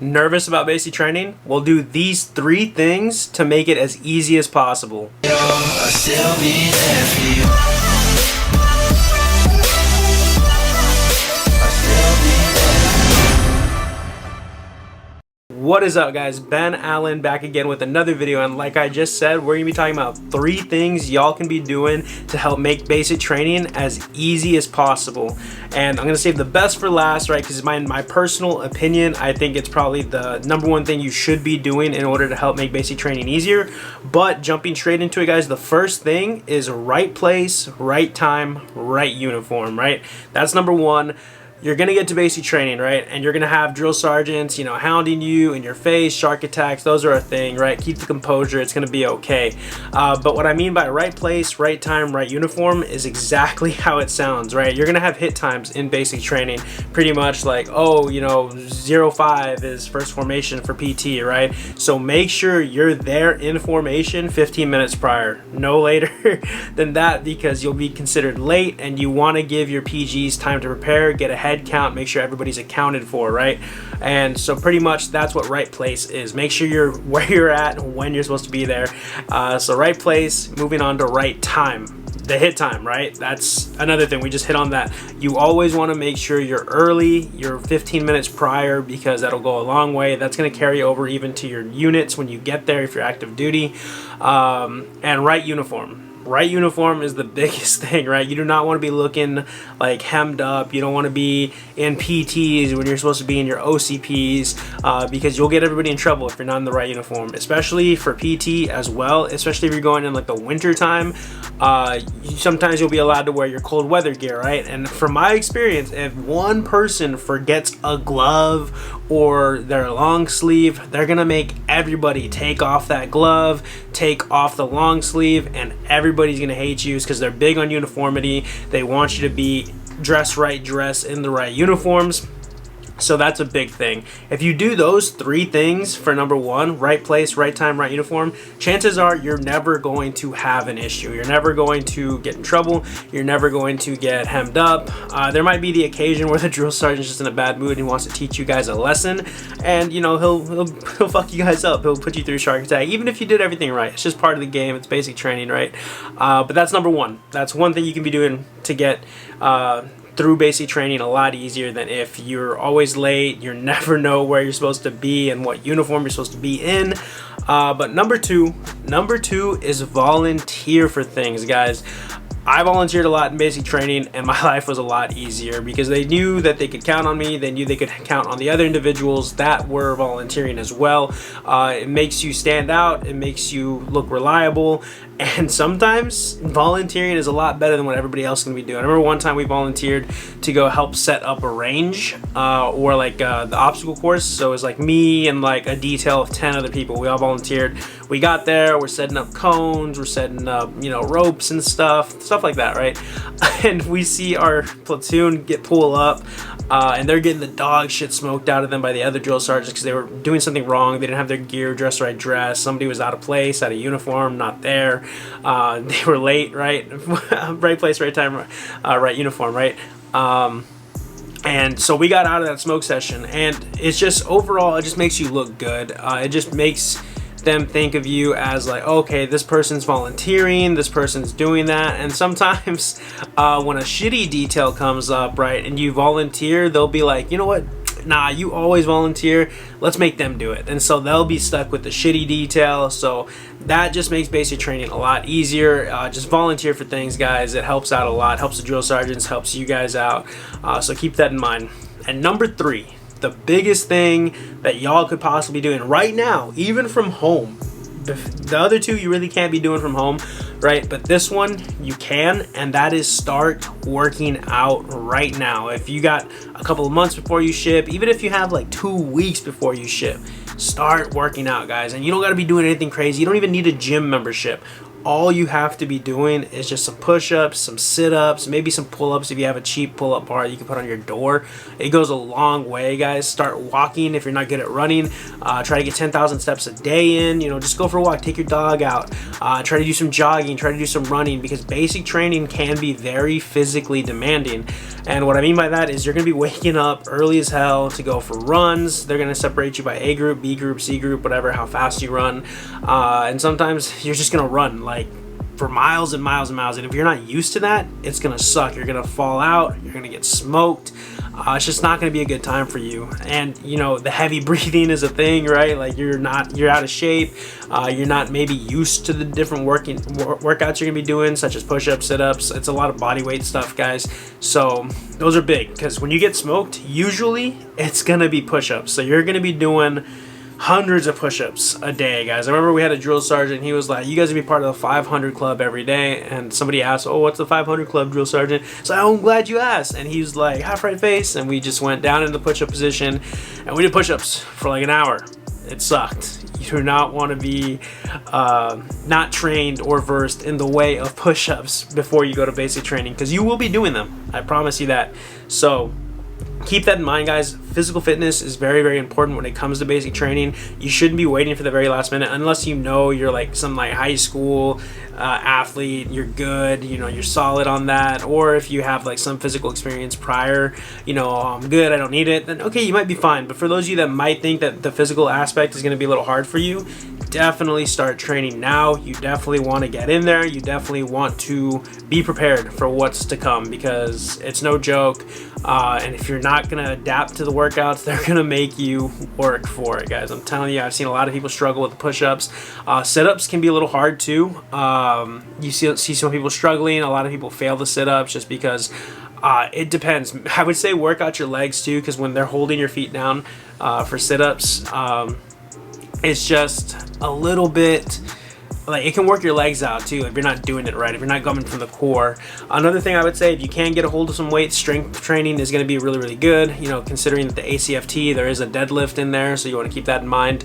Nervous about basic training? We'll do these 3 things to make it as easy as possible. What is up, guys? Ben Allen back again with another video, and like I just said, we're gonna be talking about 3 things y'all can be doing to help make basic training as easy as possible. And I'm gonna save the best for last, right? Because my personal opinion, I think it's probably the #1 thing you should be doing in order to help make basic training easier. But jumping straight into it, guys, the first thing is right place, right time, right uniform, right? That's #1. You're gonna get to basic training, right? And you're gonna have drill sergeants, hounding you in your face, shark attacks. Those are a thing, right? Keep the composure. It's gonna be okay. But what I mean by right place, right time, right uniform is exactly how it sounds, right? You're gonna have hit times in basic training, pretty much like, 05 is first formation for PT, right? So make sure you're there in formation 15 minutes prior, no later than that, because you'll be considered late, and you want to give your PGs time to prepare, get a head count, make sure everybody's accounted for, right? And so pretty much that's what right place is. Make sure you're where you're at when you're supposed to be there. So right place, moving on to right time, the hit time, right? That's another thing. We just hit on that. You always want to make sure you're early, you're 15 minutes prior, because that'll go a long way. That's going to carry over even to your units when you get there if you're active duty. And right uniform. Right uniform is the biggest thing, right? You do not want to be looking like hemmed up. You don't want to be in PTs when you're supposed to be in your OCPs, because you'll get everybody in trouble if you're not in the right uniform, especially for PT as well, especially if you're going in like the winter time. Sometimes you'll be allowed to wear your cold weather gear, right? And from my experience, if one person forgets a glove or their long sleeve, they're gonna make everybody take off that glove, take off the long sleeve, and everybody's gonna hate you because they're big on uniformity. They want you to be dress right, dress in the right uniforms. So that's a big thing. If you do those 3 things for #1, right place, right time, right uniform, chances are you're never going to have an issue. You're never going to get in trouble. You're never going to get hemmed up. There might be the occasion where the drill sergeant's just in a bad mood and he wants to teach you guys a lesson, and he'll fuck you guys up. He'll put you through shark attack, even if you did everything right. It's just part of the game. It's basic training, right? But that's #1. That's one thing you can be doing to get through basic training a lot easier than if you're always late, you never know where you're supposed to be and what uniform you're supposed to be in. But number two is volunteer for things, guys. I volunteered a lot in basic training, and my life was a lot easier because they knew that they could count on me. They knew they could count on the other individuals that were volunteering as well. It makes you stand out. It makes you look reliable. And sometimes volunteering is a lot better than what everybody else can be doing. I remember one time we volunteered to go help set up a range, or like the obstacle course. So it was like me and like a detail of 10 other people. We all volunteered. We got there. We're setting up cones. We're setting up, ropes and stuff like that, right? And we see our platoon pull up, and they're getting the dog shit smoked out of them by the other drill sergeants because they were doing something wrong. They didn't have their gear, dress right dress. Somebody was out of place, out of uniform, not there. They were late, right? Right place, right time, right uniform, right? And so we got out of that smoke session, and it's just overall, it just makes you look good. It just makes them think of you as like, okay, this person's volunteering, this person's doing that. And sometimes when a shitty detail comes up, right, and you volunteer, they'll be like, you know what? Nah, you always volunteer, let's make them do it. And so they'll be stuck with the shitty detail. So that just makes basic training a lot easier. Just volunteer for things, guys. It helps out a lot, helps the drill sergeants, helps you guys out. So keep that in mind. And #3, the biggest thing that y'all could possibly be doing right now, even from home. The other 2 you really can't be doing from home, right? But this one you can, and that is start working out right now. If you got a couple of months before you ship, even if you have like 2 weeks before you ship, start working out, guys. And you don't got to be doing anything crazy. You don't even need a gym membership. all you have to be doing is just some push-ups, some sit-ups, maybe some pull-ups. If you have a cheap pull-up bar you can put on your door, it goes a long way, guys. Start walking if you're not good at running. Try to get 10,000 steps a day in. You know, just go for a walk, take your dog out, try to do some jogging, try to do some running, because basic training can be very physically demanding. And what I mean by that is you're gonna be waking up early as hell to go for runs. They're gonna separate you by A group, B group, C group, whatever, how fast you run, and sometimes you're just gonna run like for miles and miles and miles, and if you're not used to that, it's gonna suck. You're gonna fall out, you're gonna get smoked. It's just not gonna be a good time for you. And you know, the heavy breathing is a thing, right? Like you're out of shape, you're not maybe used to the different workouts you're gonna be doing, such as push-ups, sit-ups. It's a lot of body weight stuff, guys, so those are big, because when you get smoked, usually it's gonna be push-ups. So you're gonna be doing hundreds of push-ups a day, guys. I remember we had a drill sergeant. He was like, you guys would be part of the 500 club every day. And somebody asked, oh, what's the 500 club, drill sergeant? So I'm glad you asked. And he was like, half right face. And we just went down in the push-up position and we did push-ups for like an hour. It sucked. You do not want to be not trained or versed in the way of push-ups before you go to basic training, because you will be doing them. I promise you that. So keep that in mind, guys. Physical fitness is very, very important when it comes to basic training. You shouldn't be waiting for the very last minute, unless you know you're like some like high school athlete, you're good, you know, you're solid on that. Or if you have like some physical experience prior, you know, I'm good, I don't need it, then okay, you might be fine. But for those of you that might think that the physical aspect is going to be a little hard for you, definitely start training now. You definitely want to get in there. You definitely want to be prepared for what's to come, because it's no joke. And if you're not going to adapt to the workouts, they're going to make you work for it, guys. I'm telling you, I've seen a lot of people struggle with the push-ups. Sit-ups can be a little hard too. You see some people struggling. A lot of people fail the sit-ups just because it depends. I would say work out your legs too, because when they're holding your feet down for sit-ups, it's just a little bit like it can work your legs out too if you're not doing it right, if you're not coming from the core. Another thing I would say, if you can get a hold of some weights, strength training is going to be really, really good. You know, considering that the ACFT, there is a deadlift in there, so you want to keep that in mind.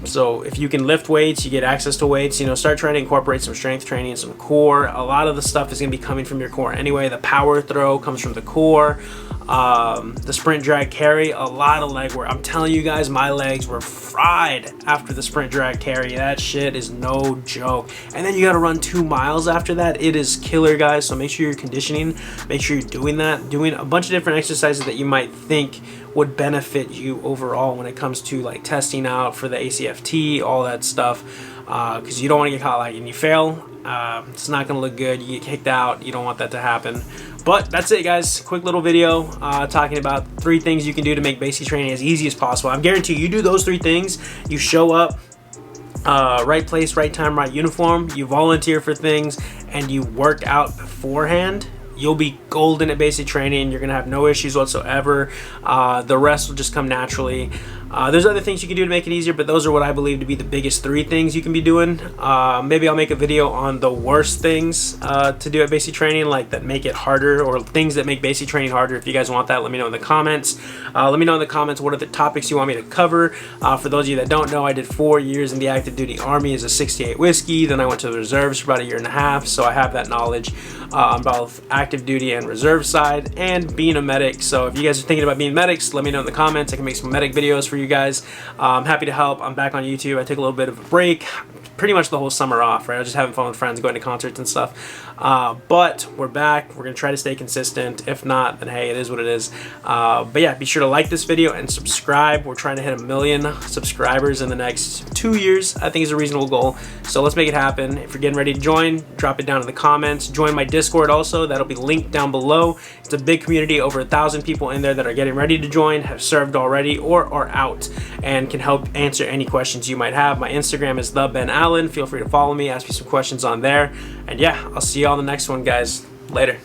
So if you can lift weights, you get access to weights, you know, start trying to incorporate some strength training, some core. A lot of the stuff is going to be coming from your core anyway. The power throw comes from the core. The sprint drag carry, a lot of leg work. I'm telling you guys, my legs were fried after the sprint drag carry. That shit is no joke. And then you got to run 2 miles after that. It is killer, guys. So make sure you're conditioning, make sure you're doing that, doing a bunch of different exercises that you might think would benefit you overall when it comes to like testing out for the ACFT, all that stuff, because you don't want to get caught like and you fail. It's not gonna look good. You get kicked out. You don't want that to happen. But that's it, guys. Quick little video talking about 3 things you can do to make basic training as easy as possible. I'm guarantee you do those 3 things, you show up, right place, right time, right uniform, you volunteer for things, and you work out beforehand, you'll be golden at basic training. You're gonna have no issues whatsoever. The rest will just come naturally. There's other things you can do to make it easier, but those are what I believe to be the biggest 3 things you can be doing. Maybe I'll make a video on the worst things to do at basic training, like that make it harder, or things that make basic training harder. If you guys want that, let me know in the comments. Let me know in the comments what are the topics you want me to cover. For those of you that don't know, I did 4 years in the active duty Army as a 68 whiskey. Then I went to the reserves for about 1.5 years, so I have that knowledge on both active duty and reserve side, and being a medic. So if you guys are thinking about being medics, let me know in the comments. I can make some medic videos for you guys. I'm happy to help. I'm back on YouTube. I took a little bit of a break, pretty much the whole summer off, right? I was just having fun with friends, going to concerts and stuff. But we're back. We're gonna try to stay consistent. If not, then hey, it is what it is. But yeah, be sure to like this video and subscribe. We're trying to hit 1 million subscribers in the next 2 years. I think is a reasonable goal. So let's make it happen. If you're getting ready to join, drop it down in the comments. Join my Discord also. That'll be linked down below. It's a big community, over 1,000 people in there that are getting ready to join, have served already, or are out, and can help answer any questions you might have. My Instagram is TheBenAllen. Feel free to follow me, ask me some questions on there. And yeah, I'll see you on the next one, guys. Later.